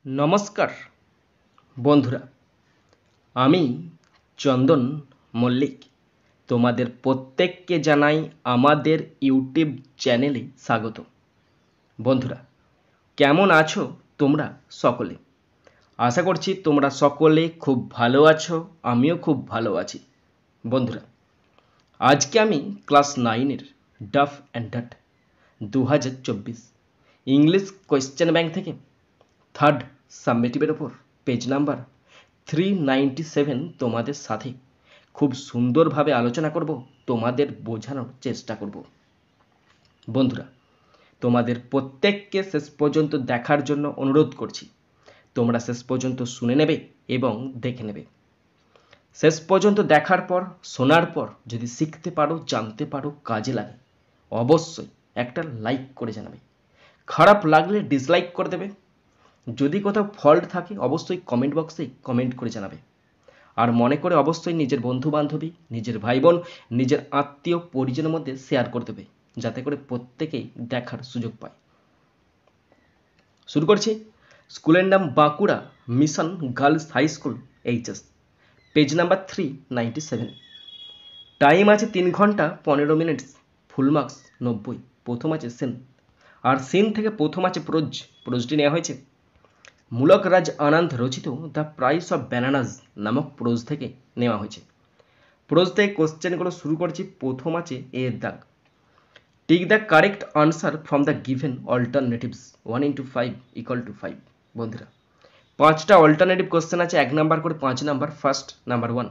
নমস্কার বন্ধুরা, আমি চন্দন মল্লিক তোমাদের প্রত্যেককে জানাই আমাদের ইউটিউব চ্যানেলে স্বাগত। বন্ধুরা, কেমন আছো তোমরা সকলে? আশা করছি তোমরা সকলে খুব ভালো আছো, আমিও খুব ভালো আছি। বন্ধুরা, আজকে আমি ক্লাস 9-এর ডাফ অ্যান্ড ডাট 2024 ইংলিশ কোয়েশ্চেন ব্যাংক থেকে থার্ড সাবমিটিভের ওপর পেজ নাম্বার 397 তোমাদের সাথে খুব সুন্দরভাবে আলোচনা করব, তোমাদের বোঝানোর চেষ্টা করব। বন্ধুরা, তোমাদের প্রত্যেককে শেষ পর্যন্ত দেখার জন্য অনুরোধ করছি। তোমরা শেষ পর্যন্ত শুনে নেবে এবং দেখে নেবে। শেষ পর্যন্ত দেখার পর, শোনার পর যদি শিখতে পারো, জানতে পারো, কাজে লাগে, অবশ্যই একটা লাইক করে জানাবে। খারাপ লাগলে ডিসলাইক করে দেবে। যদি কোথাও ফল্ট থাকে অবশ্যই কমেন্ট বক্সে কমেন্ট করে জানাবে। আর মনে করে অবশ্যই নিজের বন্ধু বান্ধবী, নিজের ভাই বোন, নিজের আত্মীয় পরিজনের মধ্যে শেয়ার করে দেবে, যাতে করে প্রত্যেকেই দেখার সুযোগ পায়। শুরু করছি। স্কুলের নাম Bankura mission girls high school HS, page number 397। Time আছে 3 ঘন্টা 15 মিনিট, ফুল মার্কস 90। প্রথম আছে সেন, আর সেন থেকে প্রথম আছে প্রোজটি নেওয়া হয়েছে মূলক রাজ আনন্দ রচিত দ্য প্রাইস অফ ব্যানানাস নামক প্রোজ থেকে নেওয়া হয়েছে। প্রোজ থেকে কোশ্চেনগুলো শুরু করছি। প্রথম আছে এর দাগ। Tick the correct answer from the given alternatives 1 into 5 = 5। বন্ধুরা, 5টা অল্টারনেটিভ কোশ্চেন আছে, 1 নাম্বার করে 5 number. First number 1,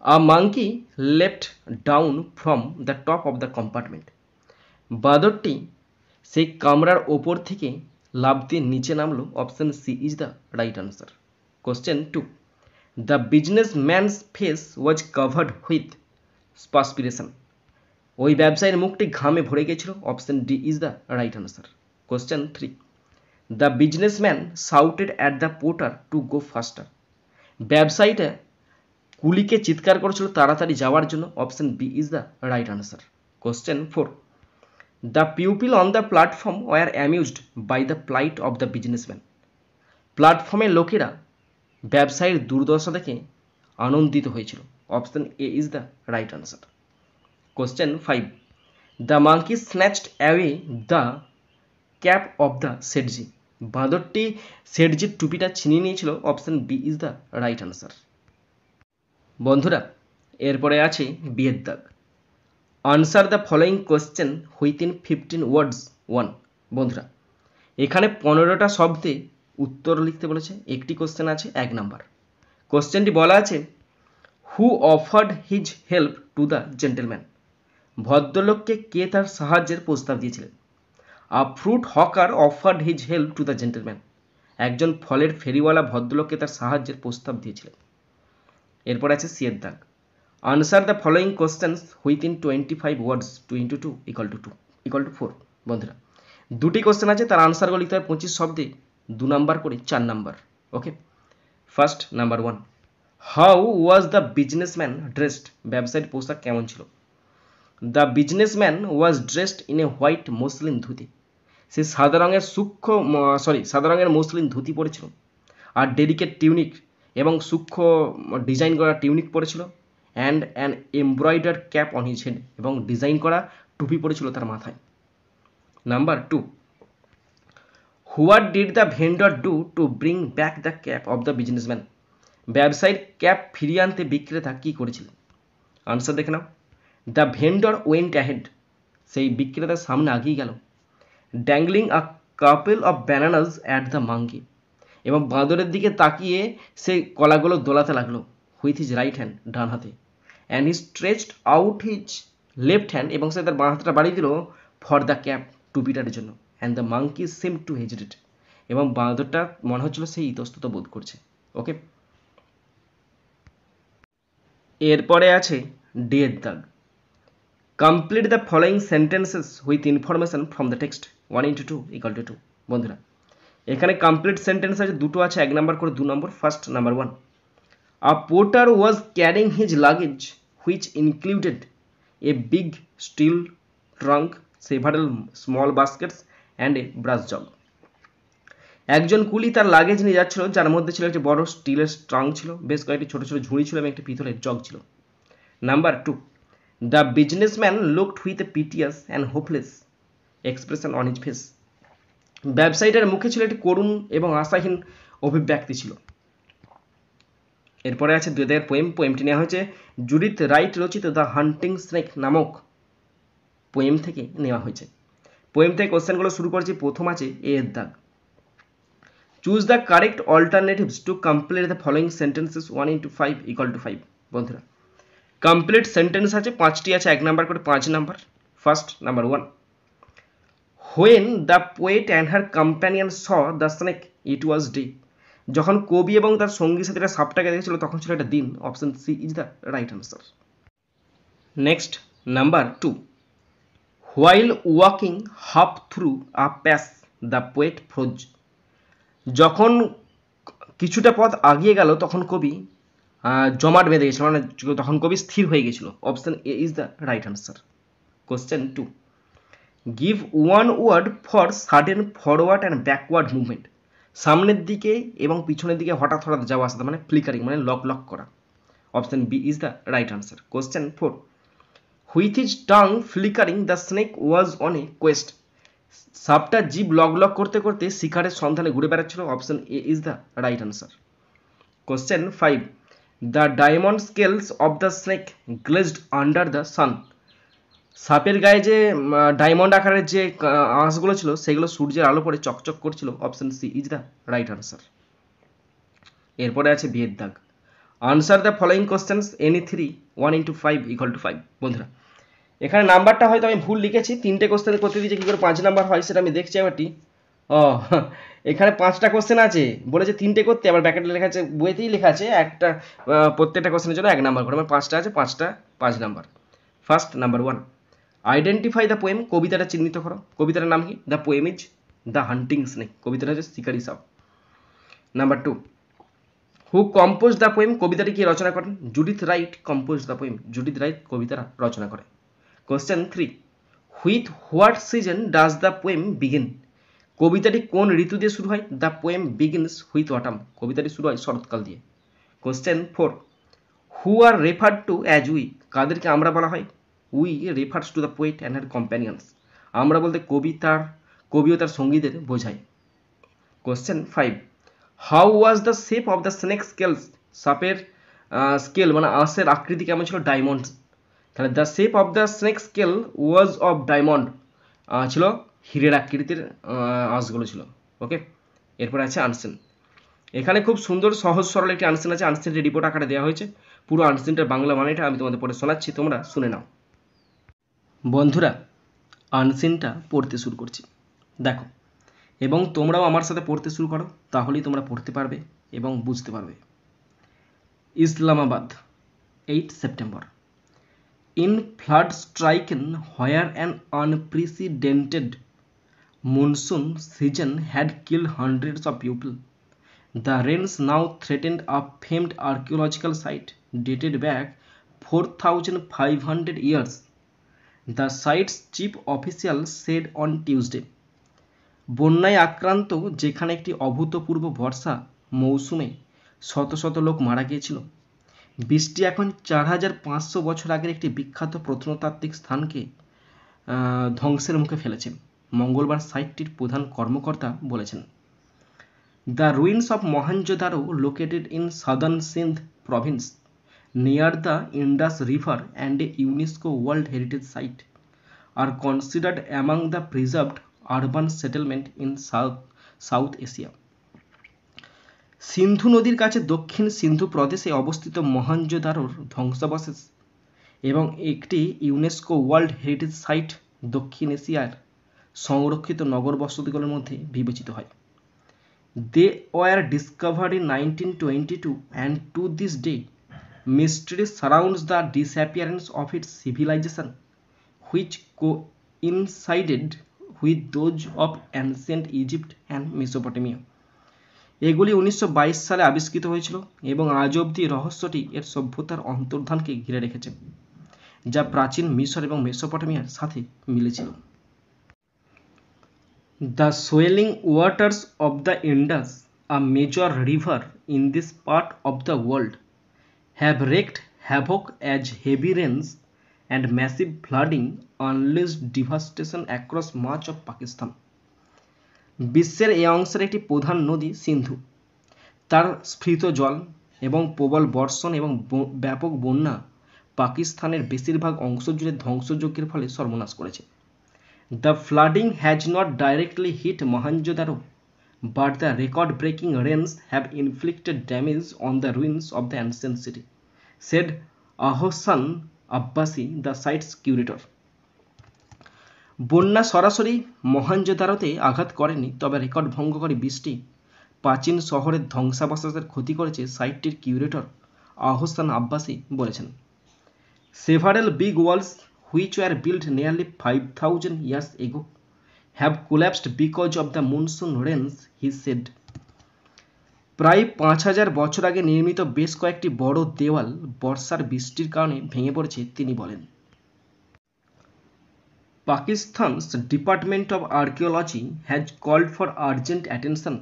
a monkey left down from the top of the compartment. বাঁদরটি সেই কামরার ওপর থেকে লাফ দিয়ে নিচে নামলো। Option C is the right answer. Question 2, the business man's face was covered with perspiration. ওই ব্যবসায়ীর মুখটি ঘামে ভরে গেছিল। Option D is the right answer. Question 3, the businessman shouted at the porter to go faster. ব্যবসায়ীটা কুলিকে চিৎকার করেছিল তাড়াতাড়ি যাওয়ার জন্য। Option B is the right answer. Question 4, the pupil on the platform were amused by the plight of the businessman. প্ল্যাটফর্মের লোকেরা ব্যবসায়ীর দুর্দশা দেখে আনন্দিত হয়েছিল। Option A is the right answer. Question 5, the monkey snatched away the cap of the Sethji. বাঁদরটি শেঠজির টুপিটা ছিনিয়ে নিয়েছিল। Option B is the right answer. বন্ধুরা, এরপরে আছে বিয়ের দাগ। Answer the following question within 15 ওয়ার্ডস 1। বন্ধুরা, এখানে 15টা শব্দে উত্তর লিখতে বলেছে। একটি কোশ্চেন আছে 1 নাম্বার। কোশ্চেনটি বলা আছে, who offered his help to the gentleman. ভদ্রলোককে কে তার সাহায্যের প্রস্তাব দিয়েছিলেন। A fruit hawker offered his help to the gentleman. একজন ফলের ফেরিওয়ালা ভদ্রলোককে তার সাহায্যের প্রস্তাব দিয়েছিলেন। এরপর আছে সি এর দাগ। Answer the following questions within 25 words 2 into 2 = 4। বন্ধুরা, দুটি কোশ্চেন আছে, তার আনসারগুলো লিখতে হবে 25 শব্দে, 2 নাম্বার করে 4 number. Okay. First number 1, how was the businessman dressed. ব্যবসায়ীর পোশাক কেমন ছিল। The businessman was dressed in a white muslin dhoti. সে সাদা রঙের মসলিন ধুতি পরেছিল আর ডেলিকেট টিউনিক এবং সূক্ষ্ম ডিজাইন করা টিউনিক পরেছিল। And an embroidered cap on his head, এবং ডিজাইন করা টুপি পরেছিল তার মাথায়। Number 2, what did the vendor do to bring back the cap of the businessman. ব্যবসায়ীর ক্যাপ ফিরিয়ে আনতে বিক্রেতা কী করেছিলেন। আনসার দেখে নাও। দ্য ভেন্ডর ওয়েন্ট অ্যাহেড, সেই বিক্রেতার সামনে আগিয়ে গেল। Dangling a couple of bananas at the monkey, এবং বাঁদরের দিকে তাকিয়ে সে কলাগুলো দোলাতে লাগলো। হুইথ হিজ রাইট হ্যান্ড, ডান হাতে। And he stretched out his left hand, এবং সে তার বাঁ হাতটা বাড়িয়ে দিল ফর দ্য ক্যাপ, টুপিটার জন্য। And the monkey seem to hesitate, এবং বাঁদরটা মনে হচ্ছিল সে ইতস্তত বোধ করছে। ওকে। এরপরে আছে ডি এর দাগ। Complete the following sentences with information from the text 1 into 2 = 2। বন্ধুরা, এখানে কমপ্লিট সেন্টেন্স আছে, দুটো আছে, 1 নাম্বার করে 2 number. First number 1, a porter was carrying his luggage which included a big steel trunk, several small baskets and a brass jug. একজন কুলি তার luggage নিয়ে যাচ্ছিল, যার মধ্যে ছিল একটি বড় স্টিলের ট্রাঙ্ক ছিল, বেশ কয়েকটি ছোট ছোট ঝুড়ি ছিল এবং একটি পিতলের জগ ছিল। Number 2, the businessman looked with a piteous and hopeless expression on his face. ব্যবসায়ীটার মুখে ছিল একটি করুণ এবং আশাহীন অভিব্যক্তি ছিল। এরপরে আছে 2000 পোয়েমটি নেওয়া হয়েছে জুডিথ রাইট রচিত দ্য হান্টিং স্নেক নামক পোয়েম থেকে নেওয়া হয়েছে। পোয়েম থেকে কোশ্চেনগুলো শুরু করছি। প্রথম আছে এ এর দাগ। Choose the correct alternatives to complete the following sentences 1 into 5 = 5। বন্ধুরা, কমপ্লিট সেন্টেন্স আছে 5টি আছে, 1 নাম্বার করে 5 number. First, number 1, when the poet and her companion saw the snake it was day. যখন কবি এবং তার সঙ্গী সাথীরা সাপটাকে দেখেছিল তখন ছিল একটা দিন। Option C is the right answer. Next, number 2, while walking half through a pass the poet froze. যখন কিছুটা পথ আগিয়ে গেল তখন কবি জমাট বেঁধে গেছিল, মানে তখন কবি স্থির হয়ে গেছিল। Option A is the right answer. Question 2, give one word for sudden forward and backward movement. সামনের দিকে এবং পিছনের দিকে হঠাৎ হঠাৎ যাওয়া আসা, মানে ফ্লিকারিং, মানে লক করা। Option B is the right answer. Question 4, with his tongue flickering the snake was on a quest. সাপটা জিভ লক করতে করতে শিকারের সন্ধানে ঘুরে বেড়াচ্ছিল। Option A is the right answer. Question 5, the diamond scales of the snake glazed under the sun. সাপের গায়ে যে ডায়মন্ড আকারের যে আঁশগুলো ছিল সেগুলো সূর্যের আলো পড়ে চকচক করছিল। Option C is the right answer. এরপরে আছে বিয়ের দাগ। Answer the following questions any 3 1 into 5 = 5। বন্ধুরা, এখানে নাম্বারটা হয়তো আমি ভুল লিখেছি, 3টে কোশ্চেন করতে দিয়েছে, কী করে 5 নাম্বার হয় সেটা আমি দেখছি একবারটি। এখানে 5টা কোশ্চেন আছে, বলেছে 3টে করতে, আবার ব্যাকেটে লেখা আছে, বইতেই লেখা আছে একটা প্রত্যেকটা কোশ্চেনের জন্য 1 নাম্বার করে, আমার 5টা আছে, 5টা 5 number. First, number 1, identify the poem. কবিতাটা চিহ্নিত করো। কবিতাটার নাম কি? The poem is the hunting snake. কবিতাটা হচ্ছে শিকারি সাপ। Number 2, who compose the poem. কবিতাটি কি রচনা করেন? Judith Wright compose the poem. Judith Wright কবিতা রচনা করে। Question 3, with what season does the poem begin. কবিতাটি কোন ঋতু দিয়ে শুরু হয়? The poem begins with autumn. কবিতাটি শুরু হয় শরৎকাল দিয়ে। Question 4, who are referred to as we. কাদেরকে আমরা বলা হয়? We refers to the poet and her companions. আমরা বলতে কবি ও তার সঙ্গীদের বোঝায়। Question 5, how was the shape of the snake scales. সাপের স্কেল মানে আঁশের আকৃতি কেমন ছিল? ডায়মন্ড। তাহলে the shape of the snake scale was of diamond, ছিল হীরের আকৃতির আঁশগুলো ছিল। ওকে, এরপর আছে আনসেন। এখানে খুব সুন্দর সহজ সরল একটি আনসেন আছে। আনসেনটি রিপোর্ট আকারে দেওয়া হয়েছে। পুরো আনসেনটার বাংলা মানেটা আমি তোমাদের পড়ে শোনাচ্ছি, তোমরা শুনে নাও। বন্ধুরা, আনসেনটা পড়তে শুরু করছি, দেখো, এবং তোমরাও আমার সাথে পড়তে শুরু করো, তাহলেই তোমরা পড়তে পারবে এবং বুঝতে পারবে। Islamabad, 8 September. In flood stricken where an unprecedented monsoon season had killed hundreds of people, the rains now threatened a famed archaeological site dated back 4,500 years, the site's chief official said on Tuesday. বন্যায় আক্রান্ত যেখানে একটি অভূতপূর্ব বর্ষা মৌসুমে শত শত লোক মারা গিয়েছিল, বৃষ্টি এখন 4,500 বছর আগের একটি বিখ্যাত প্রত্নতাত্ত্বিক স্থানকে ধ্বংসের মুখে ফেলেছে, মঙ্গলবার সাইটটির প্রধান কর্মকর্তা বলেছেন। The ruins of Mohenjodaro located in southern Sindh province near the Indus river and a UNESCO world heritage site are considered among the preserved urban settlement in South Asia. Sindhu নদীর কাছে দক্ষিণ সিন্ধু প্রদেশে অবস্থিত মহেঞ্জোদারোর ধ্বংসাবশেষ এবং একটি ইউনেস্কো ওয়ার্ল্ড হেরিটেজ সাইট দক্ষিণ এশিয়ার সংরক্ষিত নগর বসতিগুলোর মধ্যে বিবেচিত হয়। They were discovered in 1922 and to this day mystery surrounds the disappearance of its civilization which coincided with those of ancient Egypt and Mesopotamia. এগুলি 1922 সালে আবিষ্কৃত হয়েছিল এবং আজ অবধি রহস্যটি এর সভ্যতার অন্তর্ধানকে ঘিরে রেখেছে, যা প্রাচীন মিশর এবং মেসোপটেমিয়ার সাথে মিলেছিল। The swelling waters of the Indus, a major river in this part of the world, have wreaked havoc as heavy rains and massive flooding unleashed devastation across much of Pakistan. বিশ্বের এই অংশের একটি প্রধান নদী সিন্ধু তার স্ফীত জল এবং প্রবল বর্ষণ এবং ব্যাপক বন্যা পাকিস্তানের বেশিরভাগ অংশ জুড়ে ধ্বংসযজ্ঞের ফলে সর্বনাশ করেছে। The flooding has not directly hit Mohenjo-daro, but the record-breaking rains have inflicted damage on the ruins of the ancient city, said Ahsan Abbasi, the site's curator. বন্যা সরাসরি মহেঞ্জোদারোতে আঘাত করেনি, তবে রেকর্ড ভঙ্গকারী বৃষ্টি প্রাচীন শহরের ধ্বংসাবশেষের ক্ষতি করেছে, সাইটটির কিউরেটর আহসান আব্বাসি বলেছেন। Several big walls which were built nearly 5,000 years ago have collapsed because of the monsoon rains, he said. প্রায় 5,000 বছর আগে নির্মিত বেশ কয়েকটি বড় দেওয়াল বর্ষার বৃষ্টির কারণে ভেঙে পড়েছে, তিনি বলেন। Pakistan's Department of Archaeology has called for urgent attention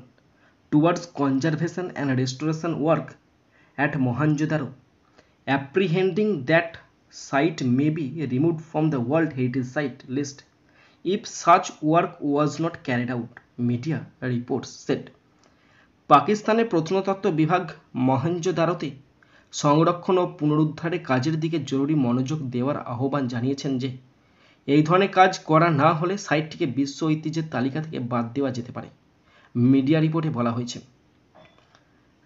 towards conservation and restoration work at Mohenjo-daro, apprehending that site may be removed from the World Heritage Site list if such work was not carried out, media reports said. পাকিস্তানের প্রত্নতত্ত্ব বিভাগ মহেঞ্জোদারোতে সংরক্ষণ ও পুনরুদ্ধারের কাজের দিকে জরুরি মনোযোগ দেওয়ার আহ্বান জানিয়েছেন যে এই ধরনের কাজ করা না হলে সাইটটিকে বিশ্ব ঐতিহ্যের তালিকা থেকে বাদ দেওয়া যেতে পারে, মিডিয়া রিপোর্টে বলা হয়েছে।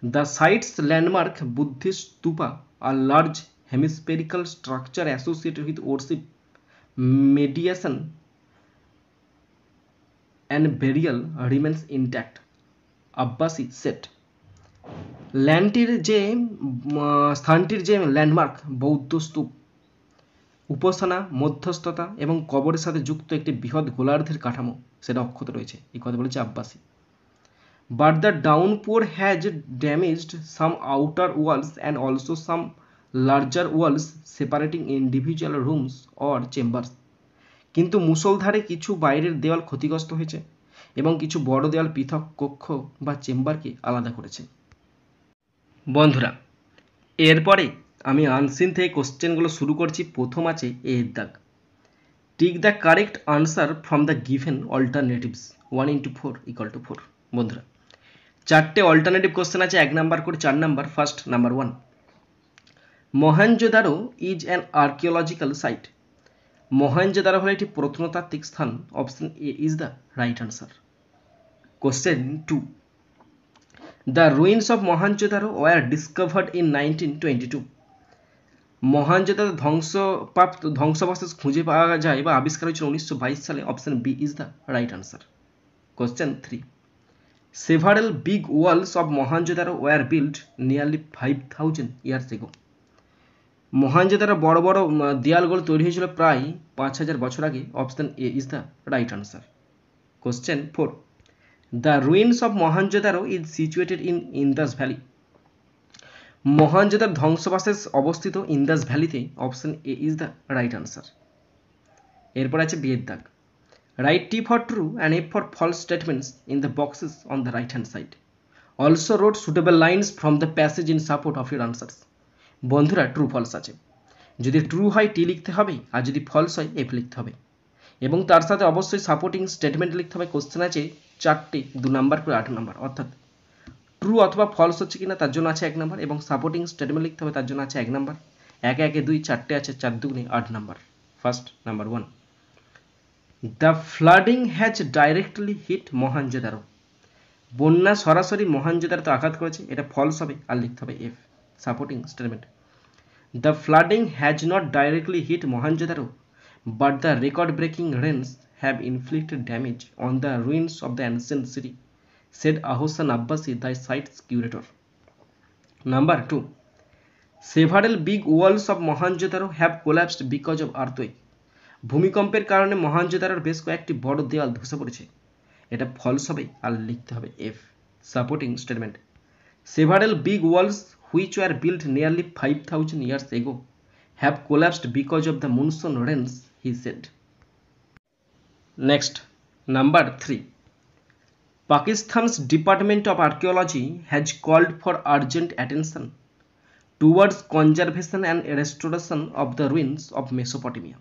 The sites landmark Buddhist stupa are large hemispherical structure associated with worship, meditation and burial remains intact, Abbasi said. স্থানটির যে ল্যান্ডমার্ক বৌদ্ধ স্তূপ, উপাসনা, মধ্যস্থতা এবং কবরের সাথে যুক্ত একটি বৃহৎ গোলার্ধের কাঠামো সেটা অক্ষত রয়েছে, এই কথা বলেছে Abbasi. But the downpour has damaged some outer walls and also some larger walls separating individual rooms or chambers. কিন্তু মুষলধারে কিছু বাইরের দেওয়াল ক্ষতিগ্রস্ত হয়েছে এবং কিছু বড় দেওয়াল পৃথক কক্ষ বা চেম্বারকে আলাদা করেছে। বন্ধুরা, এরপরে আমি আনসিন থেকে কোশ্চেনগুলো শুরু করছি। প্রথম আছে এর দাগ। Tick the correct answer from the given alternatives 1 into 4 = 4। বন্ধুরা, চারটে অল্টারনেটিভ কোশ্চেন আছে, 1 নাম্বার করে 4 number. First number 1, Mohenjodaro is an archaeological site. Mohenjodaro হলো একটি প্রত্নতাত্ত্বিক স্থান। Option A is the right answer. Question 2, the ruins of Mohenjodaro were discovered in 1922। মহেঞ্জোদারো ধ্বংসাবশেষ খুঁজে পাওয়া যায় বা আবিষ্কার হয়েছিল 1922 সালে। Option B is the right answer. Question 3, several big walls of Mohenjo-daro were built nearly 5,000 years ago. Mohenjodaro বড় বড় দেয়ালগুলো তৈরি হয়েছিল প্রায় 5,000 বছর আগে। Option A is the right answer. Question 4, the ruins of Mohenjodaro is situated in Indus valley. Mohenjodaro ধ্বংসাবশেষ অবস্থিত ইন্দাস ভ্যালিতে। Option A is the right answer. এরপর আছে বি এর দাগ। Write T for true and F for false statements in the boxes on the right hand side. Also wrote suitable lines from the passage in support of your answers. বন্ধুরা, true false আছে। যদি true হয় টি লিখতে হবে, আর যদি false হয় F লিখতে হবে, এবং তার সাথে অবশ্যই সাপোর্টিং স্টেটমেন্ট লিখতে হবে। কোশ্চেন আছে 4টে, 2 নাম্বার করে 8 নাম্বার, অর্থাৎ ট্রু অথবা ফলস হচ্ছে কিনা তার জন্য আছে 1 নাম্বার, এবং সাপোর্টিং স্টেটমেন্ট লিখতে হবে তার জন্য আছে 1 নাম্বার। 1 1 2 4টে আছে, 4 2 8 number. First number 1, the flooding has directly hit Mohenjodaro. বন্যা সরাসরি মহেঞ্জোদারোতে আঘাত করেছে, এটা ফলস হবে, আর লিখতে হবে F, supporting statement. The flooding has not directly hit Mohenjodaro, but the record breaking rains have inflicted damage on the ruins of the ancient city, said Ahsan Abbasi, the site's curator. Number 2, several big walls of Mohenjodaro have collapsed because of earthquake. ভূমিকম্পের কারণে মহেঞ্জোদারোর বেশ কয়েকটি বড় দেওয়াল ধসে পড়েছে, এটা false হবে, আর লিখতে হবে F, supporting statement. Several big walls which were built nearly 5,000 years ago have collapsed because of the monsoon rains, he said. Next, number 3, Pakistan's Department of Archaeology has called for urgent attention towards conservation and restoration of the ruins of Mesopotamia.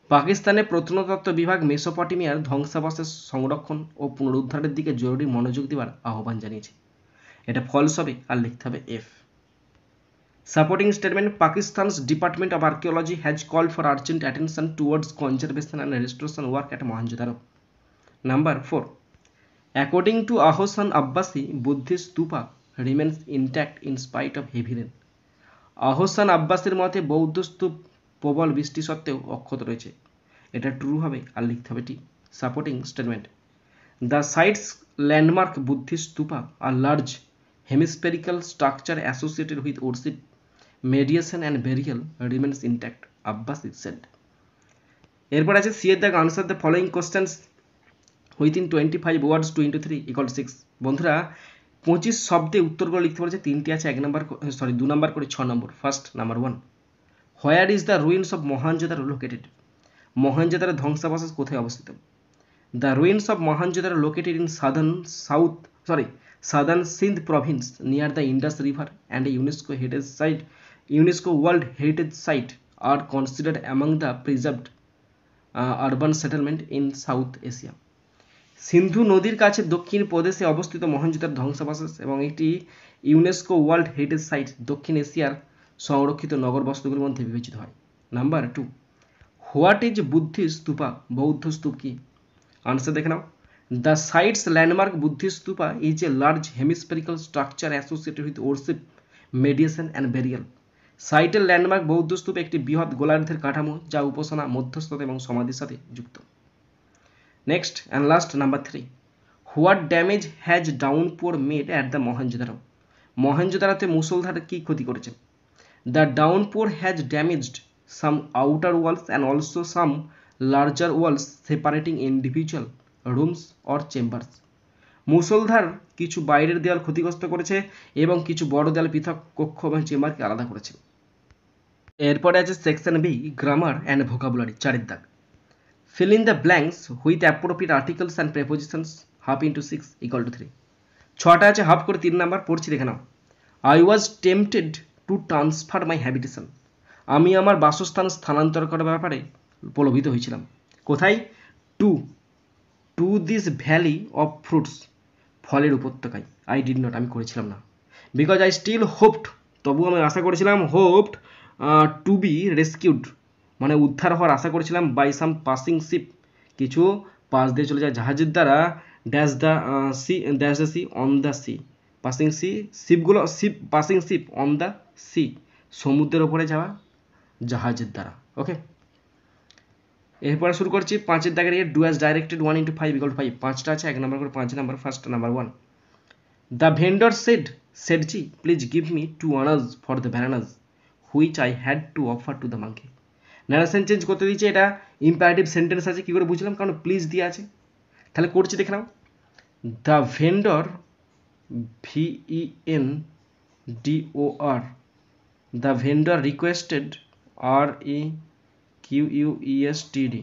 পাকিস্তানের প্রত্নতত্ত্ব বিভাগ মেসোপটেমিয়ার ধ্বংসাবশেষ সংরক্ষণ ও পুনরুদ্ধারের দিকে জরুরি মনোযোগ দেওয়ার আহ্বান জানিয়েছে। এটা ফলস হবে আর লিখতে হবে F. Supporting statement, Pakistan's department of archaeology has called for urgent attention towards conservation and restoration work at Mohenjodaro. Number 4, according to Ahsan Abbasi, Buddhist stupa remains intact in spite of heavy rain. আহসান আব্বাসের মতে বৌদ্ধ স্তূপ প্রবল বৃষ্টি সত্ত্বেও অক্ষত রয়েছে। এটা ট্রু হবে আর লিখতে হবে টি। Supporting statement, the sites landmark Buddhist stupa are large hemispherical structure associated with worship mediation and burial remains intact, Abbas is said. এরপর আছে সি এর দাগ, answer the following questions within 25 words 2 into 3 = 6। বন্ধুরা 25 শব্দে উত্তরগুলো লিখতে বলেছে, তিনটি আছে 2 নাম্বার করে 6 number. First, number 1, where is the ruins of Mohenjodaro located? মহেঞ্জোদারোর ধ্বংসাবশেষ কোথায় অবস্থিত? The ruins of Mohenjodaro located in southern Sindh province near the Indus river and UNESCO world heritage site are considered among the preserved urban settlement in South Asia. Sindhu নদীর কাছে দক্ষিণ প্রদেশে অবস্থিত মহেঞ্জোদারো ধ্বংসাবশেষ এবং একটি ইউনেস্কো ওয়ার্ল্ড হেরিটেজ সাইট দক্ষিণ এশিয়ার সংরক্ষিত নগর বস্তুগুলির মধ্যে বিবেচিত হয়। Number 2, what is Buddhist stupa? বৌদ্ধ স্তূপ কি? আনসার দেখে নাও, the sites landmark Buddhist stupa is a large hemispherical structure associated with worship mediation and burial. সাইটের ল্যান্ডমার্ক বৌদ্ধ স্তূপ একটি বৃহৎ গোলার্ধের কাঠামো যা উপাসনা, মধ্যস্থতা এবং সমাধির সাথে যুক্ত। Next and last, number 3, what damage has downpour made at the Mohenjodaro? মহেঞ্জোদারোতে মুষলধার কি ক্ষতি করেছে? The downpour has damaged some outer walls and also some larger walls separating individual rooms or chambers. মুষলধার কিছু বাইরের দেয়াল ক্ষতিগ্রস্ত করেছে এবং কিছু বড় দেয়াল পৃথক কক্ষ এবং চেম্বারকে আলাদা করেছে। এরপরে আছে section B, grammar and vocabulary, 4 দাগ। Fill in the blanks with appropriate articles and prepositions, half into 6 = 3। 6টা আছে হাফ করে 3 নাম্বার, পড়ছি দেখে নাও। I was tempted to transfer my habitation। আমি আমার বাসস্থান স্থানান্তর করার ব্যাপারে প্রলোভিত হয়েছিলাম। কোথায়? To this valley of fruits, ফলের উপত্যকায়। I did not, আমি করেছিলাম না। বিকজ I still hoped, তবু আমি আশা করেছিলাম, hoped to be rescued, মানে উদ্ধার হওয়ার আশা করেছিলাম, বাই সাম পাসিং শিপ, কিছু পাশ দিয়ে চলে যায় জাহাজের দ্বারা, dash the sea on the sea, passing ship on the sea, সমুদ্রের ওপরে যাওয়া জাহাজের দ্বারা। ওকে, এরপরে শুরু করছি 5 দাগের ডু অ্যাজ ডাইরেক্টেড 1 into 5 = 5। 5টা আছে 1 নাম্বার করে 5 number. First, number 1, the vendor said G please give me 2 Anas for the bananas which I had to offer to the monkey. Narration change করতে দিয়েছে, এটা ইম্পারেটিভ সেন্টেন্স আছে, কি করে বুঝলাম? কারণ প্লিজ দিয়ে আছে। তাহলে করছি দেখে নাও। The vendor, VENDOR, the vendor requested, REQUESTED,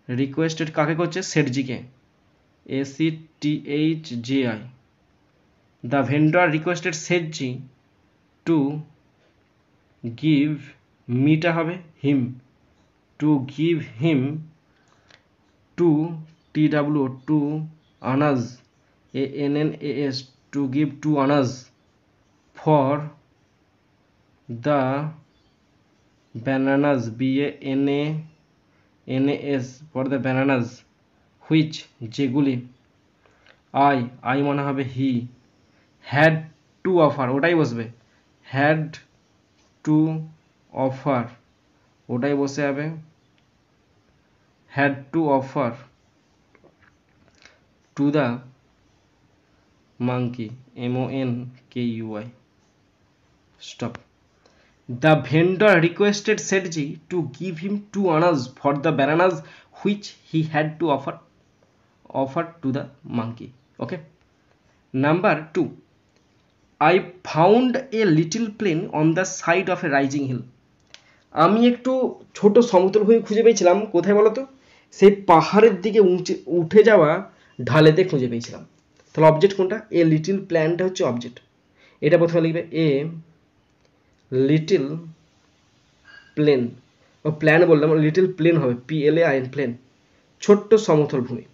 requested কাকে করছে? সেটজিকে, ACTHJI। The vendor requested Sethji to give, মিটা হবে হিম, টু গিভ হিম 2 আনাজ, ANNAS, টু গিভ 2 আনাজ for the bananas, BANANAS, for the bananas which, যেগুলি, আই মনে হবে হি, হ্যাড টু অফার, ওটাই বসবে, হ্যাড টু অফার, ওটাই বসে যাবে, had to offer to the monkey, MONKEY. Stop. The vendor requested Setji to give him 2 annas for the bananas which he had to offer to the monkey. Okay. Number 2, I found a little plain on the side of a rising hill. আমি একটু ছোট সমতল ভূমি খুঁজে পেয়েছিলাম, কোথায় বলো তো? সেই পাহাড়ের দিকে উঠে যাওয়া ঢালেতে খুঁজে পেয়েছিলাম। তাহলে অবজেক্ট কোনটা? এ লিটিল প্ল্যানটা হচ্ছে অবজেক্ট। এটা প্রথমে লিখবে এ লিটিল প্লেন, ও প্ল্যান বললাম, লিটিল প্লেন হবে, PLAIN প্লেন, ছোট্ট সমতল ভূমি।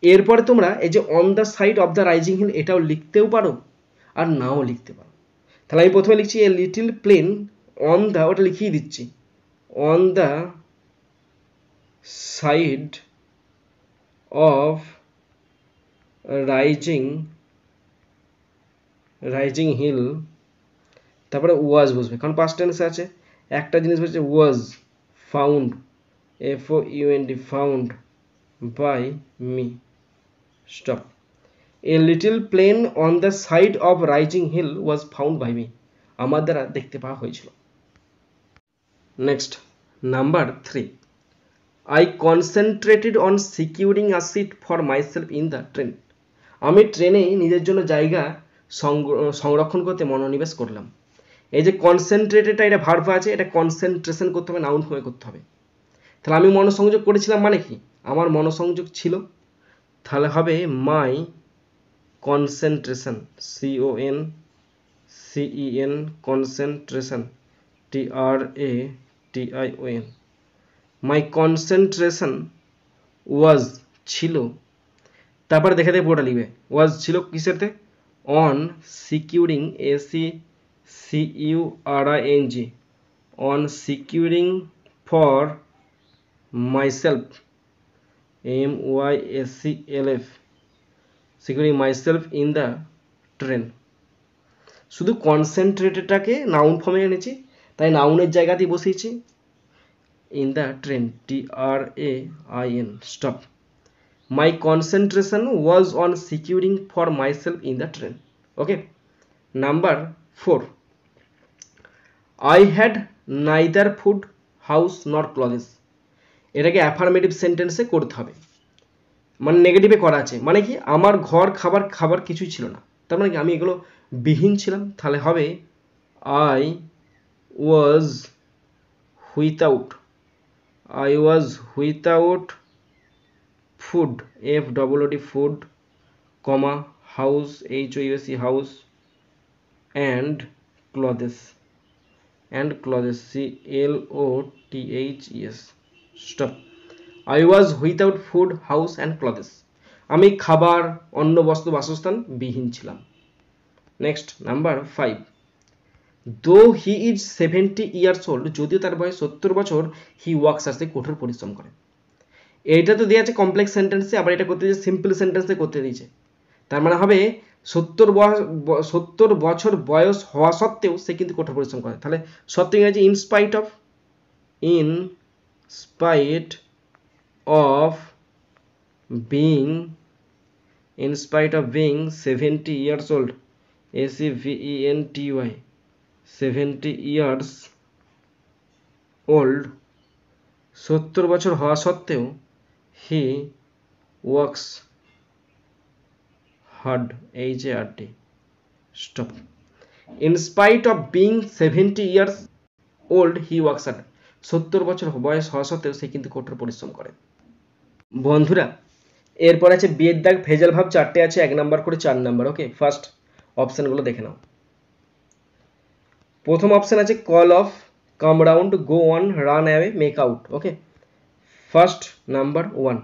এরপরে তোমরা এই যে on the side of the rising hill এটাও লিখতেও পারো আর নাও লিখতে পারো। তাহলে আমি প্রথমে লিখছি a little plain on the, ওটা লিখিয়ে দিচ্ছি, on the side of rising hill, তারপরে ওয়াজ বসবে, কারণ পাস্ট টেন্সে আছে। একটা জিনিস বলছে was found, FOUND found by me, stop. A little plain on the side of rising hill was found by me, আমার দ্বারা দেখতে পাওয়া হয়েছিল। Next number 3, I concentrated on securing a seat for myself in the train. আমি ট্রেনে নিজের জন্য জায়গা সংরক্ষণ করতে মনোনিবেশ করলাম। এই যে কনসেন্ট্রেটেডটা, এটা ভার্ব আছে, এটা কনসেন্ট্রেশন করতে হবে, নাউন ফর্মে করতে হবে। তাহলে আমি মনোসংযোগ করেছিলাম মানে কি? আমার মনোসংযোগ ছিল, তাহলে হবে my concentration, CONCEN concentration, TRATION, my concentration was ছিল, তারপরে দেখে দেখে পুরোটা লিখবে, ওয়াজ ছিল কিসেরতে? On securing, ACCURING, on securing for myself, MYSELF, securing myself in the train. শুধু কনসেন্ট্রেটেডটাকে নাউন ফর্মে এনেছি, তাই নাউনের জায়গাতেই বসিয়েছি in the train, TRAIN, stop. My concentration was on securing for myself in the train. Okay, number 4, I had neither food house nor clothes. এটাকে affirmative সেন্টেন্সে করতে হবে, মানে নেগেটিভে করা আছে, মানে কি আমার ঘর খাবার কিছুই ছিল না, তার মানে কি আমি এগুলো বিহীন ছিলাম। তাহলে হবে I was without food, FOOD, food, comma, house, HOUSE, house, and clothes, CLOTHES, stop. I was without food house and clothes, আমি খাবার, অন্ন, বস্ত্র, বাসস্থান বিহীন ছিলাম। নেক্সট নাম্বার 5, দো হি ইজ 70 ইয়ার্স ওল্ড, যদিও তার বয়স 70 বছর, হি ওয়ার্কস, আসতে কঠোর পরিশ্রম করে। এইটা তো দেওয়া আছে কমপ্লেক্স সেন্টেন্সে, আবার এটা করতে দিয়েছে সিম্পল সেন্টেন্সে করতে দিয়েছে। তার মানে হবে 70 বছর বয়স হওয়া সত্ত্বেও সে কিন্তু কঠোর পরিশ্রম করে। তাহলে সত্ত্বেও ইংরেজি in spite of being 70 years old, SEVENTY, 70 years old, 70 বছর হওয়া সত্ত্বেও he works hard, HARD, stop. In spite of being 70 years old, he works hard, 70 বছর বয়স হওয়া সত্ত্বেও সে কিন্তু কঠোর পরিশ্রম করে। বন্ধুরা, এরপর আছে বিয়ের দাগ, ভেজাল ভাব 4টে আছে, 1 নাম্বার করে 4 নাম্বার। ওকে, ফার্স্ট অপশনগুলো দেখে নাও। প্রথম অপশন আছে call off, come round, go on, run away, make out. Okay, first number 1,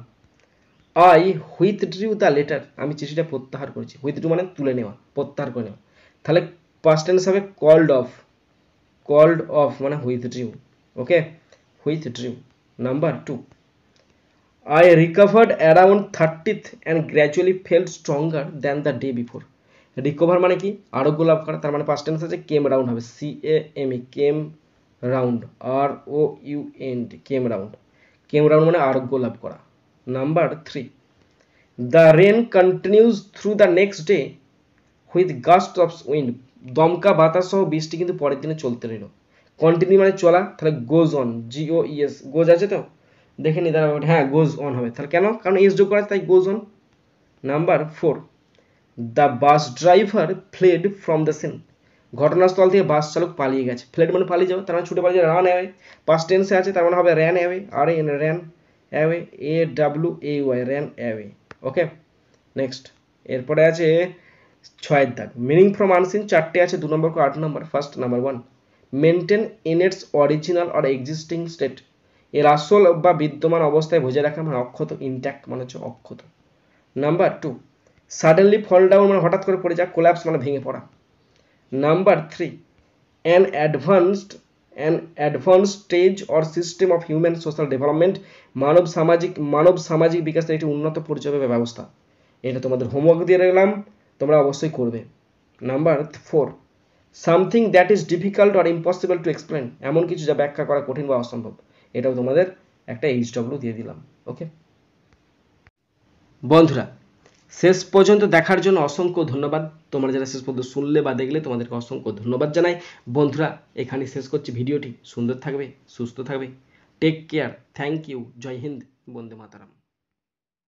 I withdrew the letter, আমি চিঠিটা প্রত্যাহার করেছি। হুইথড্রিউ মানে তুলে নেওয়া, প্রত্যাহার করে নেওয়া। তাহলে পাস্ট টেন্স হবে কল্ড অফ মানে withdrew. Okay, withdrew. Number 2, I recovered around 30th and gradually felt stronger than the day before. Recover মানে কি? আরোগ্য লাভ করা, তার মানে পাস্ট টেন্স আছে কেম রাউন্ড হবে, CAME, কেম রাউন্ড, ROUND, কেম রাউন্ড মানে আরোগ্য লাভ করা। Number 3, the rain continues through the next day with gusts of wind. দমকা বাতাস সহ বৃষ্টি কিন্তু পরের দিনে চলতে রইল। কন্টিনিউ মানে চলা, তাহলে গোজ অন, GOES, গোজ আছে তো, দেখে নি দাঁড়া, হ্যাঁ গোজ অন হবে। তাহলে কেন? কারণ এস যোগ করা আছে, তাই goes on. Number 4, the bus driver fled from the scene. ঘটনাস্থল থেকে বাস চালক পালিয়ে গেছে। ফ্লেড মানে পালিয়ে যাওয়া, তার মানে ছুটে পালিয়ে, রান অ্যাওয়ে, পাস্ট টেন্সে আছে, তার মানে হবে ran away, RAN, ran away, AWAY, ran away. Okay, next এরপরে আছে 6 দাগ মিনিং ফ্রম আনসিন, 4টে আছে, 2 number 8 number. First number 1 maintain in its original or existing state, এর আসল বা বিদ্যমান অবস্থায় বজায় রাখা মানে অক্ষত, ইনট্যাক্ট মানে হচ্ছে অক্ষত। নাম্বার 2 সাডেনলি ফল ডাউন মানে হঠাৎ করে পড়ে যাওয়া, কোল্যাপস মানে ভেঙে পড়া। Number 3 an advance stage or system of human social development, মানব সামাজিক বিকাশের একটি উন্নত পরিচয় ব্যবস্থা। এটা তোমাদের হোমওয়ার্ক দিয়ে রাখলাম, তোমরা অবশ্যই করবে। Number 4 something that is difficult or impossible to explain, এমন কিছু যা ব্যাখ্যা করা কঠিন বা অসম্ভব। এটাও তোমাদের একটা HW দিয়ে দিলাম। ওকে বন্ধুরা, শেষ পর্যন্ত দেখার জন্য অসংখ্য ধন্যবাদ। তোমরা যারা শেষ পর্যন্ত শুনলে বা দেখলে তোমাদেরকে অসংখ্য ধন্যবাদ জানাই। বন্ধুরা এখানে শেষ করছি ভিডিওটি। সুন্দর থাকবে, সুস্থ থাকবে, টেক কেয়ার, থ্যাংক ইউ, জয় হিন্দ, বন্দে মাতারাম।